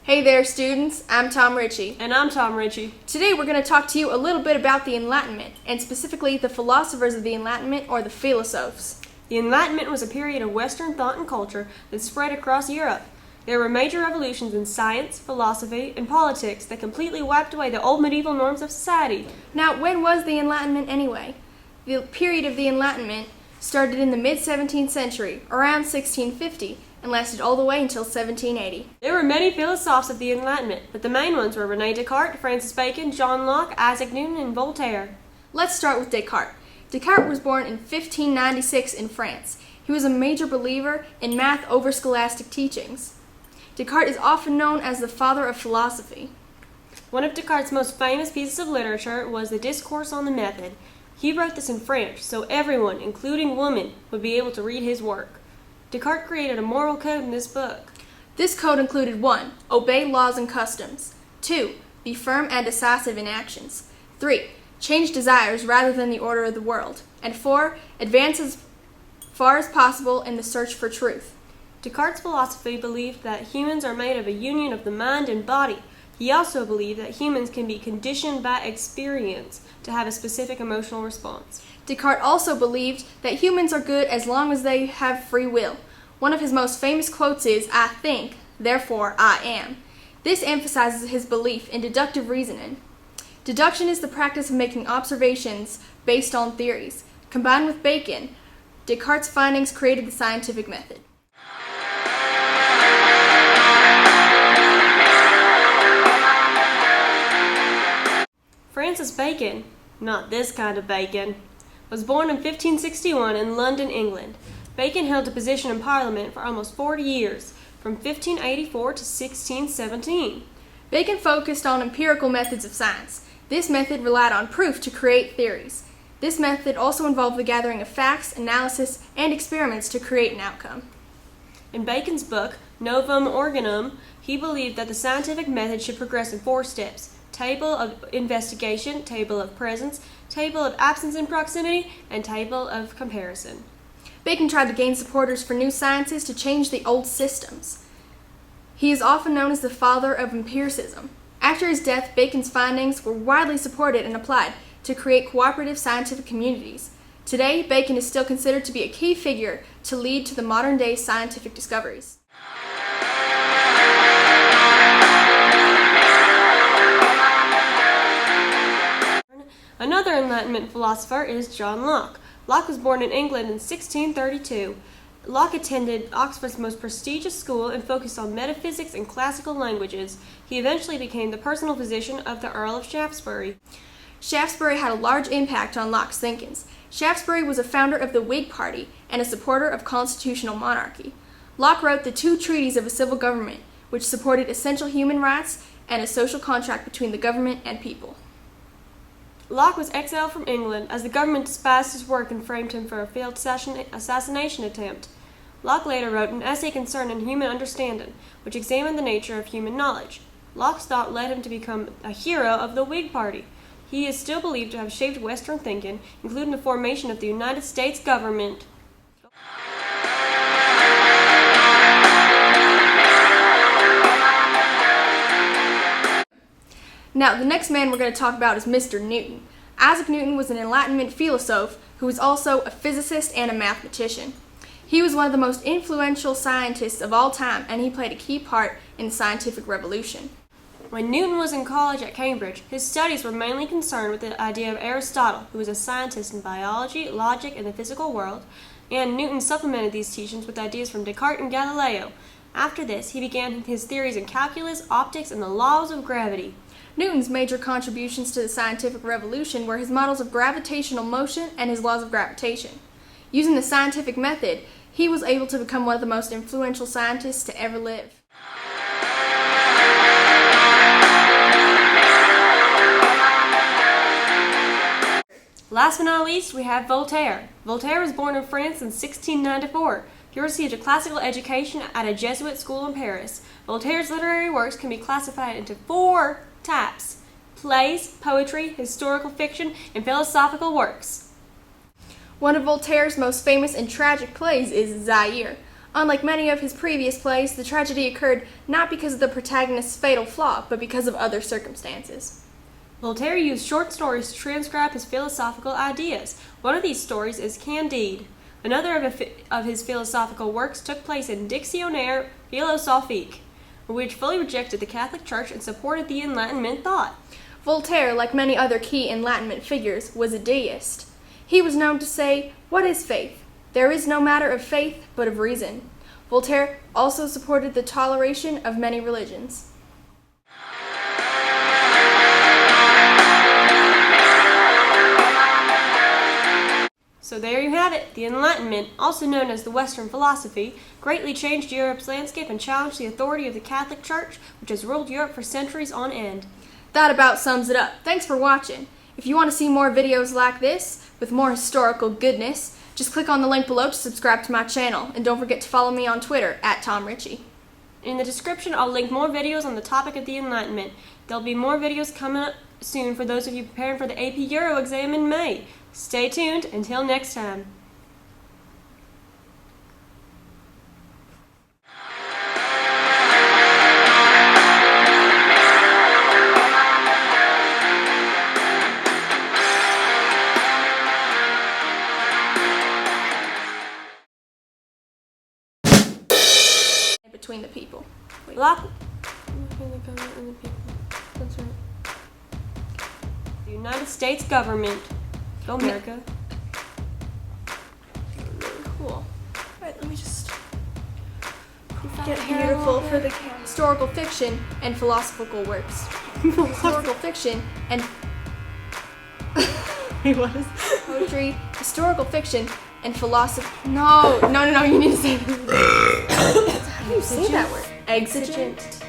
Hey there, students. I'm Tom Richey. And I'm Tom Richey. Today we're going to talk to you a little bit about the Enlightenment, and specifically the philosophers of the Enlightenment, or the Philosophers. The Enlightenment was a period of Western thought and culture that spread across Europe. There were major revolutions in science, philosophy, and politics that completely wiped away the old medieval norms of society. Now, when was the Enlightenment anyway? The period of the Enlightenment started in the mid-17th century, around 1650, and lasted all the way until 1780. There were many philosophers of the Enlightenment, but the main ones were Rene Descartes, Francis Bacon, John Locke, Isaac Newton, and Voltaire. Let's start with Descartes. Descartes was born in 1596 in France. He was a major believer in math over scholastic teachings. Descartes is often known as the father of philosophy. One of Descartes' most famous pieces of literature was the Discourse on the Method. He wrote this in French, so everyone, including women, would be able to read his work. Descartes created a moral code in this book. This code included 1. Obey laws and customs. 2. Be firm and decisive in actions. 3. Change desires rather than the order of the world. And 4. Advance as far as possible in the search for truth. Descartes' philosophy believed that humans are made of a union of the mind and body. He also believed that humans can be conditioned by experience to have a specific emotional response. Descartes also believed that humans are good as long as they have free will. One of his most famous quotes is, "I think, therefore I am." This emphasizes his belief in deductive reasoning. Deduction is the practice of making observations based on theories. Combined with Bacon, Descartes' findings created the scientific method. Francis Bacon, not this kind of bacon, was born in 1561 in London, England. Bacon held a position in Parliament for almost 40 years, from 1584 to 1617. Bacon focused on empirical methods of science. This method relied on proof to create theories. This method also involved the gathering of facts, analysis, and experiments to create an outcome. In Bacon's book, Novum Organum, he believed that the scientific method should progress in 4 steps: table of investigation, table of presence, table of absence and proximity, and table of comparison. Bacon tried to gain supporters for new sciences to change the old systems. He is often known as the father of empiricism. After his death, Bacon's findings were widely supported and applied to create cooperative scientific communities. Today, Bacon is still considered to be a key figure to lead to the modern-day scientific discoveries. Another Enlightenment philosopher is John Locke. Locke was born in England in 1632. Locke attended Oxford's most prestigious school and focused on metaphysics and classical languages. He eventually became the personal physician of the Earl of Shaftesbury. Shaftesbury had a large impact on Locke's thinkings. Shaftesbury was a founder of the Whig Party and a supporter of constitutional monarchy. Locke wrote the 2 treaties of a civil government, which supported essential human rights and a social contract between the government and people. Locke was exiled from England as the government despised his work and framed him for a failed assassination attempt. Locke later wrote an essay concerning human understanding, which examined the nature of human knowledge. Locke's thought led him to become a hero of the Whig Party. He is still believed to have shaped Western thinking, including the formation of the United States government. Now, the next man we're going to talk about is Mr. Newton. Isaac Newton was an Enlightenment philosopher who was also a physicist and a mathematician. He was one of the most influential scientists of all time, and he played a key part in the scientific revolution. When Newton was in college at Cambridge, his studies were mainly concerned with the idea of Aristotle, who was a scientist in biology, logic, and the physical world, and Newton supplemented these teachings with ideas from Descartes and Galileo. After this, he began his theories in calculus, optics, and the laws of gravity. Newton's major contributions to the scientific revolution were his models of gravitational motion and his laws of gravitation. Using the scientific method, he was able to become one of the most influential scientists to ever live. Last but not least, we have Voltaire. Voltaire was born in France in 1694. He received a classical education at a Jesuit school in Paris. Voltaire's literary works can be classified into 4 types: plays, poetry, historical fiction, and philosophical works. One of Voltaire's most famous and tragic plays is Zaire. Unlike many of his previous plays, the tragedy occurred not because of the protagonist's fatal flaw, but because of other circumstances. Voltaire used short stories to transcribe his philosophical ideas. One of these stories is Candide. Another of his philosophical works took place in Dictionnaire philosophique, which fully rejected the Catholic Church and supported the Enlightenment thought. Voltaire, like many other key Enlightenment figures, was a deist. He was known to say, "What is faith? There is no matter of faith, but of reason." Voltaire also supported the toleration of many religions. So there you have it. The Enlightenment, also known as the Western philosophy, greatly changed Europe's landscape and challenged the authority of the Catholic Church, which has ruled Europe for centuries on end. That about sums it up. Thanks for watching. If you want to see more videos like this, with more historical goodness, just click on the link below to subscribe to my channel, and don't forget to follow me on Twitter @Tom Richey. In the description, I'll link more videos on the topic of the Enlightenment. There'll be more videos coming up soon for those of you preparing for the AP Euro exam in May. Stay tuned until next time. Between the people. Locke. That's right. The United States government. Go America. Cool. Alright, let me just get beautiful for the historical fiction and philosophical works. Historical fiction and poetry, historical fiction, and philosophy. No, you need to say that. How do you say that word? Exigent.